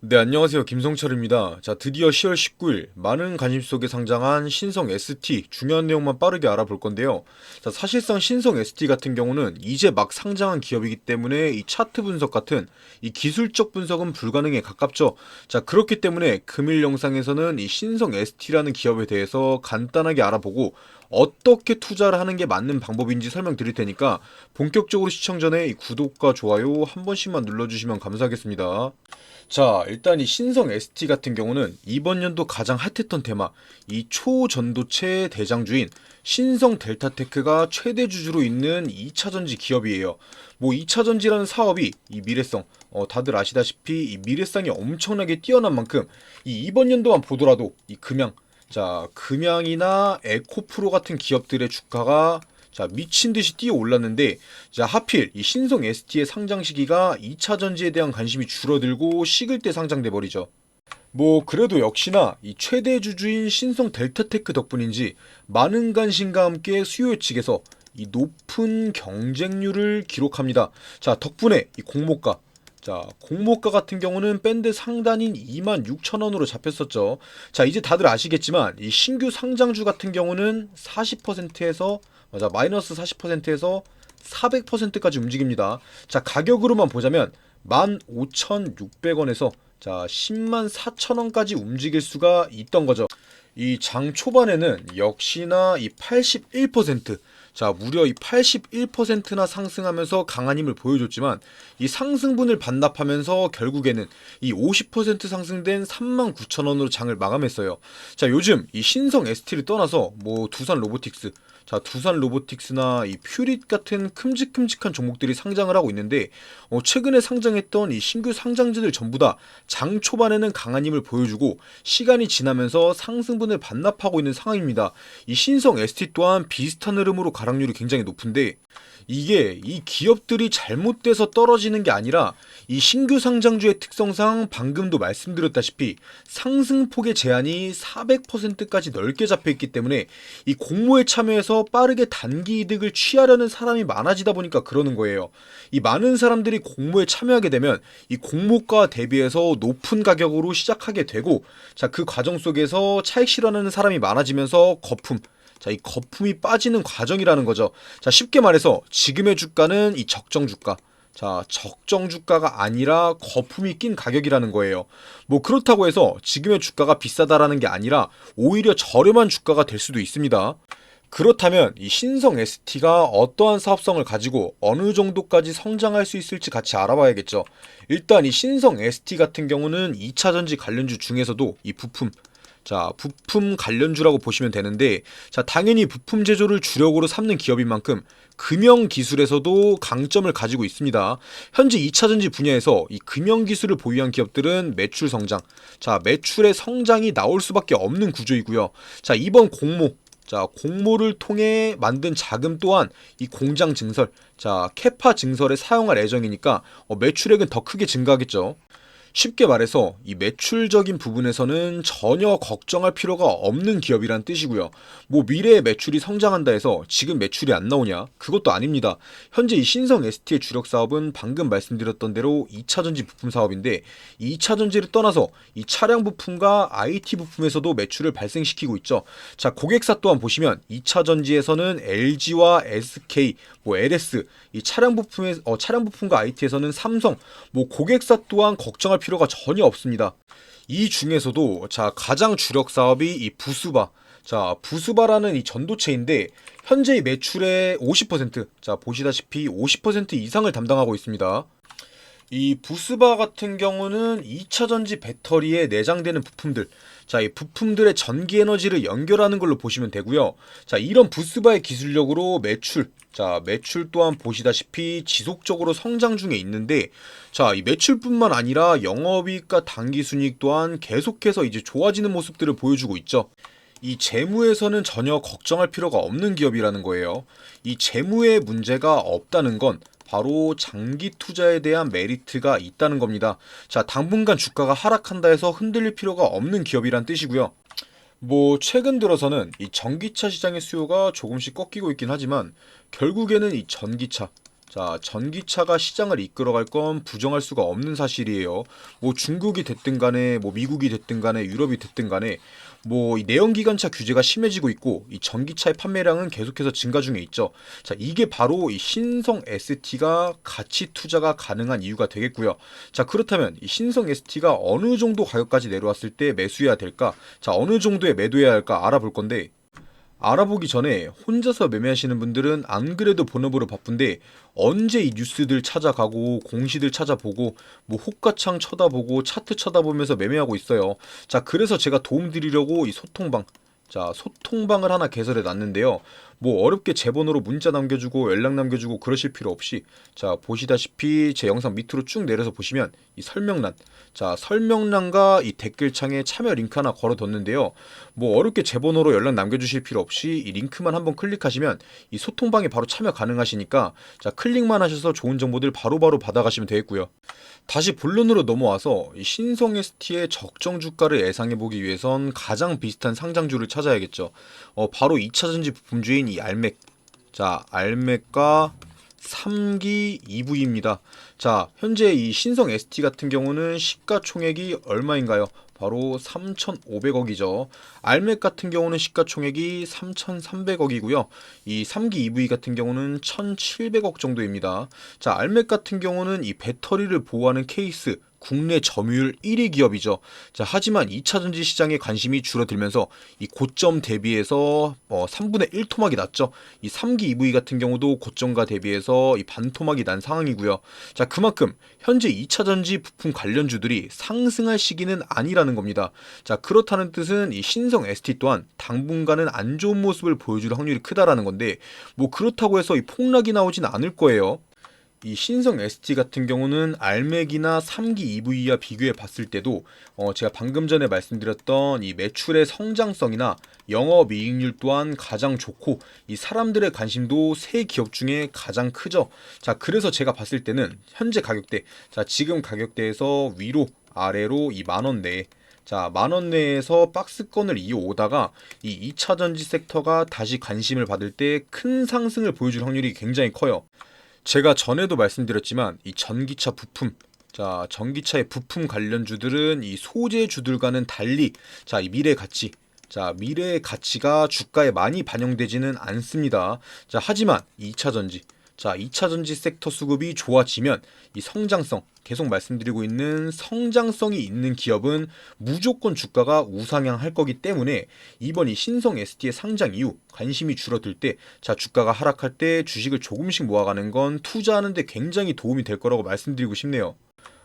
네, 안녕하세요. 김성철입니다. 자, 드디어 10월 19일 많은 관심 속에 상장한 신성 ST 중요한 내용만 빠르게 알아볼 건데요. 자, 사실상 신성 ST 같은 경우는 이제 막 상장한 기업이기 때문에 이 차트 분석 같은 이 기술적 분석은 불가능에 가깝죠. 자, 그렇기 때문에 금일 영상에서는 이 신성 ST라는 기업에 대해서 간단하게 알아보고 어떻게 투자를 하는 게 맞는 방법인지 설명드릴 테니까 본격적으로 시청 전에 이 구독과 좋아요 한 번씩만 눌러주시면 감사하겠습니다. 자, 일단 이 신성 ST 같은 경우는 이번 연도 가장 핫했던 테마, 이 초전도체 대장주인 신성 델타테크가 최대 주주로 있는 2차전지 기업이에요. 뭐 2차전지라는 사업이 이 미래성, 다들 아시다시피 이 미래성이 엄청나게 뛰어난 만큼 이번 연도만 보더라도 이 금양, 자, 금양이나 에코프로 같은 기업들의 주가가 자, 미친 듯이 뛰어 올랐는데, 자, 하필 이 신성 ST의 상장 시기가 2차 전지에 대한 관심이 줄어들고 식을 때 상장돼 버리죠. 뭐 그래도 역시나 이 최대 주주인 신성 델타테크 덕분인지 많은 관심과 함께 수요 측에서 이 높은 경쟁률을 기록합니다. 자, 덕분에 이 공모가, 자, 공모가 같은 경우는 밴드 상단인 26,000원으로 잡혔었죠. 자, 이제 다들 아시겠지만 이 신규 상장주 같은 경우는 40%에서 맞아, 마이너스 40%에서 400%까지 움직입니다. 자, 가격으로만 보자면 15,600원에서 자, 10만 4천원까지 움직일 수가 있던 거죠. 이 장 초반에는 역시나 이 81%, 자, 무려 이 81%나 상승하면서 강한 힘을 보여줬지만 이 상승분을 반납하면서 결국에는 이 50% 상승된 39,000원으로 장을 마감했어요. 자, 요즘 이 신성 ST를 떠나서 뭐 두산 로보틱스, 자, 두산 로보틱스나 이 퓨릿 같은 큼직큼직한 종목들이 상장을 하고 있는데 최근에 상장했던 이 신규 상장주들 전부 다 장 초반에는 강한 힘을 보여주고 시간이 지나면서 상승분을 반납하고 있는 상황입니다. 이 신성 ST 또한 비슷한 흐름으로 가락률이 굉장히 높은데 이게 이 기업들이 잘못돼서 떨어지는 게 아니라 이 신규 상장주의 특성상 방금도 말씀드렸다시피 상승폭의 제한이 400%까지 넓게 잡혀 있기 때문에 이 공모에 참여해서 빠르게 단기 이득을 취하려는 사람이 많아지다 보니까 그러는 거예요. 이 많은 사람들이 공모에 참여하게 되면 이 공모가 대비해서 높은 가격으로 시작하게 되고 자, 그 과정 속에서 차익 실현하는 사람이 많아지면서 거품, 자, 이 거품이 빠지는 과정이라는 거죠. 자, 쉽게 말해서 지금의 주가는 이 적정 주가. 자, 적정 주가가 아니라 거품이 낀 가격이라는 거예요. 뭐 그렇다고 해서 지금의 주가가 비싸다라는 게 아니라 오히려 저렴한 주가가 될 수도 있습니다. 그렇다면 이 신성 ST가 어떠한 사업성을 가지고 어느 정도까지 성장할 수 있을지 같이 알아봐야겠죠. 일단 이 신성 ST 같은 경우는 2차전지 관련주 중에서도 이 부품, 자, 부품 관련주라고 보시면 되는데, 자, 당연히 부품 제조를 주력으로 삼는 기업인 만큼 금형 기술에서도 강점을 가지고 있습니다. 현재 2차전지 분야에서 이 금형 기술을 보유한 기업들은 매출 성장, 자, 매출의 성장이 나올 수밖에 없는 구조이고요. 자, 이번 공모, 자, 공모를 통해 만든 자금 또한 이 공장 증설, 자, 캐파 증설에 사용할 예정이니까 매출액은 더 크게 증가하겠죠. 쉽게 말해서 이 매출적인 부분에서는 전혀 걱정할 필요가 없는 기업이란 뜻이고요. 뭐 미래에 매출이 성장한다 해서 지금 매출이 안 나오냐? 그것도 아닙니다. 현재 이 신성 ST의 주력 사업은 방금 말씀드렸던 대로 2차전지 부품 사업인데 2차전지를 떠나서 이 차량 부품과 IT 부품에서도 매출을 발생시키고 있죠. 자, 고객사 또한 보시면 2차전지에서는 LG와 SK, 뭐 LS, 이 차량 부품과 IT에서는 삼성, 뭐 고객사 또한 걱정할 필요가 전혀 없습니다. 이 중에서도 자, 가장 주력 사업이 이 부스바. 자, 부스바라는 이 전도체인데 현재 매출의 50%, 자, 보시다시피 50% 이상을 담당하고 있습니다. 이 부스바 같은 경우는 2차전지 배터리에 내장되는 부품들, 자, 이 부품들의 전기 에너지를 연결하는 걸로 보시면 되고요. 자, 이런 부스바의 기술력으로 매출, 자, 매출 또한 보시다시피 지속적으로 성장 중에 있는데, 자, 이 매출뿐만 아니라 영업이익과 당기순이익 또한 계속해서 이제 좋아지는 모습들을 보여주고 있죠. 이 재무에서는 전혀 걱정할 필요가 없는 기업이라는 거예요. 이 재무에 문제가 없다는 건 바로 장기 투자에 대한 메리트가 있다는 겁니다. 자, 당분간 주가가 하락한다 해서 흔들릴 필요가 없는 기업이란 뜻이고요. 뭐 최근 들어서는 이 전기차 시장의 수요가 조금씩 꺾이고 있긴 하지만 결국에는 이 전기차, 자, 전기차가 시장을 이끌어갈 건 부정할 수가 없는 사실이에요. 뭐 중국이 됐든 간에 뭐 미국이 됐든 간에 유럽이 됐든 간에 뭐 이 내연기관차 규제가 심해지고 있고 이 전기차의 판매량은 계속해서 증가 중에 있죠. 자, 이게 바로 이 신성 ST가 가치 투자가 가능한 이유가 되겠고요. 자, 그렇다면 이 신성 ST가 어느 정도 가격까지 내려왔을 때 매수해야 될까? 자, 어느 정도에 매도해야 할까 알아볼 건데, 알아보기 전에 혼자서 매매하시는 분들은 안 그래도 본업으로 바쁜데 언제 이 뉴스들 찾아가고 공시들 찾아보고 뭐 호가창 쳐다보고 차트 쳐다보면서 매매하고 있어요. 자, 그래서 제가 도움 드리려고 이 소통방을 하나 개설해 놨는데요. 뭐 어렵게 제 번호로 문자 남겨주고 연락 남겨주고 그러실 필요 없이, 자, 보시다시피 제 영상 밑으로 쭉 내려서 보시면 이 설명란, 자, 설명란과 이 댓글창에 참여 링크 하나 걸어뒀는데요. 뭐 어렵게 제 번호로 연락 남겨주실 필요 없이 이 링크만 한번 클릭하시면 이 소통방에 바로 참여 가능하시니까, 자, 클릭만 하셔서 좋은 정보들 바로바로 받아가시면 되겠고요. 다시 본론으로 넘어와서 이 신성 ST의 적정 주가를 예상해보기 위해선 가장 비슷한 상장주를 찾아야겠죠. 바로 2차전지 부품주인 이 알맥. 자, 알맥과 3기 EV입니다. 자, 현재 이 신성 ST 같은 경우는 시가총액이 얼마인가요? 바로 3,500억이죠. 알맥 같은 경우는 시가총액이 3,300억이고요. 이 3기 EV 같은 경우는 1,700억 정도입니다. 자, 알맥 같은 경우는 이 배터리를 보호하는 케이스 국내 점유율 1위 기업이죠. 자, 하지만 2차전지 시장의 관심이 줄어들면서 이 고점 대비해서 3분의 1 토막이 났죠. 이 3기 EV 같은 경우도 고점과 대비해서 이 반토막이 난 상황이고요. 자, 그만큼 현재 2차전지 부품 관련주들이 상승할 시기는 아니라는 겁니다. 자, 그렇다는 뜻은 이 신성 ST 또한 당분간은 안 좋은 모습을 보여줄 확률이 크다라는 건데, 뭐 그렇다고 해서 이 폭락이 나오진 않을 거예요. 이 신성 ST 같은 경우는 알맥이나 3기 EV와 비교해 봤을 때도 제가 방금 전에 말씀드렸던 이 매출의 성장성이나 영업이익률 또한 가장 좋고 이 사람들의 관심도 세 기업 중에 가장 크죠. 자, 그래서 제가 봤을 때는 현재 가격대, 자, 지금 가격대에서 위로 아래로 이 만원 내에, 자, 만원 내에서 박스권을 이어오다가 이 2차전지 섹터가 다시 관심을 받을 때 큰 상승을 보여줄 확률이 굉장히 커요. 제가 전에도 말씀드렸지만 이 전기차 부품, 자, 전기차의 부품 관련주들은 이 소재주들과는 달리, 자, 이 미래 가치, 자, 미래의 가치가 주가에 많이 반영되지는 않습니다. 자, 하지만 2차전지, 자, 2차전지 섹터 수급이 좋아지면 이 성장성, 계속 말씀드리고 있는 성장성이 있는 기업은 무조건 주가가 우상향할 거기 때문에 이번 이 신성 ST의 상장 이후 관심이 줄어들 때, 자, 주가가 하락할 때 주식을 조금씩 모아가는 건 투자하는 데 굉장히 도움이 될 거라고 말씀드리고 싶네요.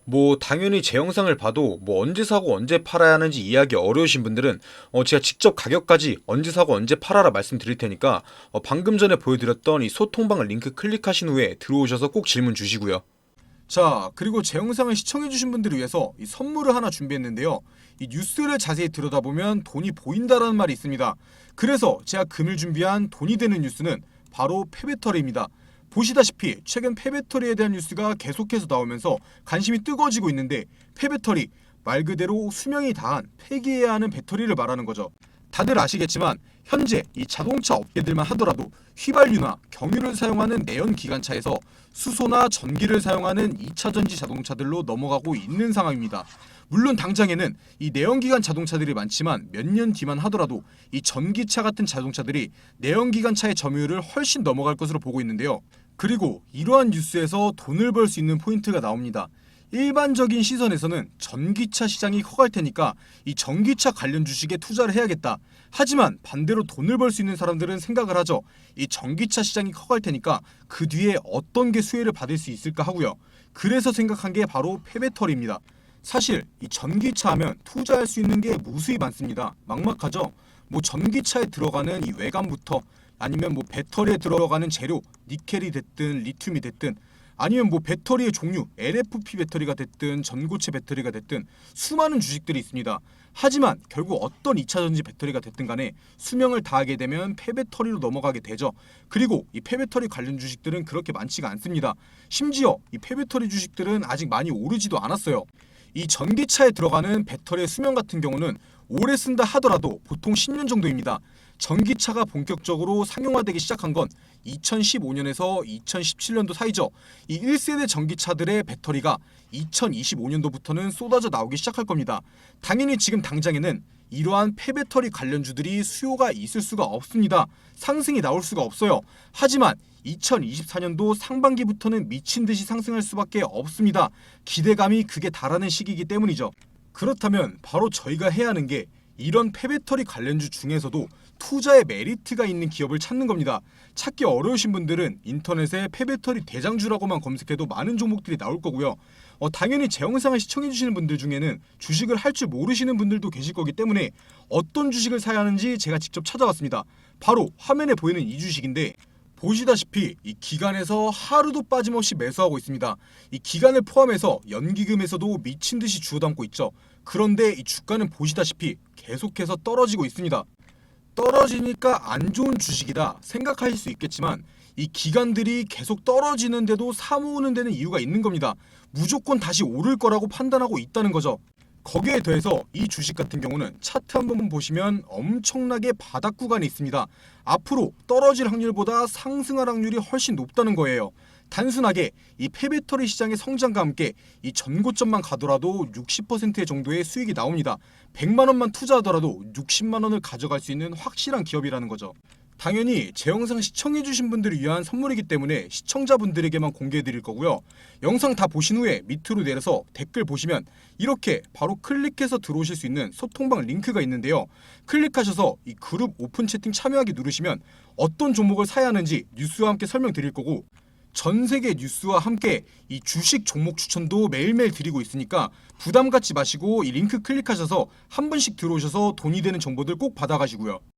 뭐 당연히 제 영상을 봐도 뭐 언제 사고 언제 팔아야 하는지 이해하기 어려우신 분들은 제가 직접 가격까지 언제 사고 언제 팔아라 말씀드릴 테니까 방금 전에 보여드렸던 이 소통방을 링크 클릭하신 후에 들어오셔서 꼭 질문 주시고요. 자, 그리고 제 영상을 시청해주신 분들을 위해서 이 선물을 하나 준비했는데요. 이 뉴스를 자세히 들여다보면 돈이 보인다라는 말이 있습니다. 그래서 제가 금일 준비한 돈이 되는 뉴스는 바로 폐배터리입니다. 보시다시피 최근 폐배터리에 대한 뉴스가 계속해서 나오면서 관심이 뜨거워지고 있는데, 폐배터리, 말 그대로 수명이 다한 폐기해야 하는 배터리를 말하는 거죠. 다들 아시겠지만 현재 이 자동차 업계들만 하더라도 휘발유나 경유를 사용하는 내연기관차에서 수소나 전기를 사용하는 2차전지 자동차들로 넘어가고 있는 상황입니다. 물론 당장에는 이 내연기관 자동차들이 많지만 몇 년 뒤만 하더라도 이 전기차 같은 자동차들이 내연기관차의 점유율을 훨씬 넘어갈 것으로 보고 있는데요. 그리고 이러한 뉴스에서 돈을 벌 수 있는 포인트가 나옵니다. 일반적인 시선에서는 전기차 시장이 커갈 테니까 이 전기차 관련 주식에 투자를 해야겠다. 하지만 반대로 돈을 벌 수 있는 사람들은 생각을 하죠. 이 전기차 시장이 커갈 테니까 그 뒤에 어떤 게 수혜를 받을 수 있을까 하고요. 그래서 생각한 게 바로 폐배터리입니다. 사실 이 전기차 하면 투자할 수 있는 게 무수히 많습니다. 막막하죠. 뭐 전기차에 들어가는 이 외관부터 아니면 뭐 배터리에 들어가는 재료, 니켈이 됐든 리튬이 됐든, 아니면 뭐 배터리의 종류, LFP 배터리가 됐든 전고체 배터리가 됐든 수많은 주식들이 있습니다. 하지만 결국 어떤 2차전지 배터리가 됐든 간에 수명을 다하게 되면 폐배터리로 넘어가게 되죠. 그리고 이 폐배터리 관련 주식들은 그렇게 많지가 않습니다. 심지어 이 폐배터리 주식들은 아직 많이 오르지도 않았어요. 이 전기차에 들어가는 배터리의 수명 같은 경우는 오래 쓴다 하더라도 보통 10년 정도입니다. 전기차가 본격적으로 상용화되기 시작한 건 2015년에서 2017년도 사이죠. 이 1세대 전기차들의 배터리가 2025년도부터는 쏟아져 나오기 시작할 겁니다. 당연히 지금 당장에는 이러한 폐배터리 관련주들이 수요가 있을 수가 없습니다. 상승이 나올 수가 없어요. 하지만 2024년도 상반기부터는 미친 듯이 상승할 수밖에 없습니다. 기대감이 극에 달하는 시기이기 때문이죠. 그렇다면 바로 저희가 해야 하는 게 이런 폐배터리 관련주 중에서도 투자의 메리트가 있는 기업을 찾는 겁니다. 찾기 어려우신 분들은 인터넷에 폐배터리 대장주라고만 검색해도 많은 종목들이 나올 거고요. 당연히 제 영상을 시청해주시는 분들 중에는 주식을 할 줄 모르시는 분들도 계실 거기 때문에 어떤 주식을 사야 하는지 제가 직접 찾아봤습니다. 바로 화면에 보이는 이 주식인데, 보시다시피 이 기간에서 하루도 빠짐없이 매수하고 있습니다. 이 기간을 포함해서 연기금에서도 미친 듯이 주워담고 있죠. 그런데 이 주가는 보시다시피 계속해서 떨어지고 있습니다. 떨어지니까 안 좋은 주식이다 생각하실 수 있겠지만, 이 기관들이 계속 떨어지는데도 사모으는 데는 이유가 있는 겁니다. 무조건 다시 오를 거라고 판단하고 있다는 거죠. 거기에 더해서 이 주식 같은 경우는 차트 한번 보시면 엄청나게 바닥 구간이 있습니다. 앞으로 떨어질 확률보다 상승할 확률이 훨씬 높다는 거예요. 단순하게 이 폐배터리 시장의 성장과 함께 이 전고점만 가더라도 60% 정도의 수익이 나옵니다. 100만 원만 투자하더라도 60만 원을 가져갈 수 있는 확실한 기업이라는 거죠. 당연히 제 영상 시청해주신 분들을 위한 선물이기 때문에 시청자분들에게만 공개해드릴 거고요. 영상 다 보신 후에 밑으로 내려서 댓글 보시면 이렇게 바로 클릭해서 들어오실 수 있는 소통방 링크가 있는데요. 클릭하셔서 이 그룹 오픈 채팅 참여하기 누르시면 어떤 종목을 사야 하는지 뉴스와 함께 설명드릴 거고, 전 세계 뉴스와 함께 이 주식 종목 추천도 매일매일 드리고 있으니까 부담 갖지 마시고 이 링크 클릭하셔서 한 번씩 들어오셔서 돈이 되는 정보들 꼭 받아가시고요.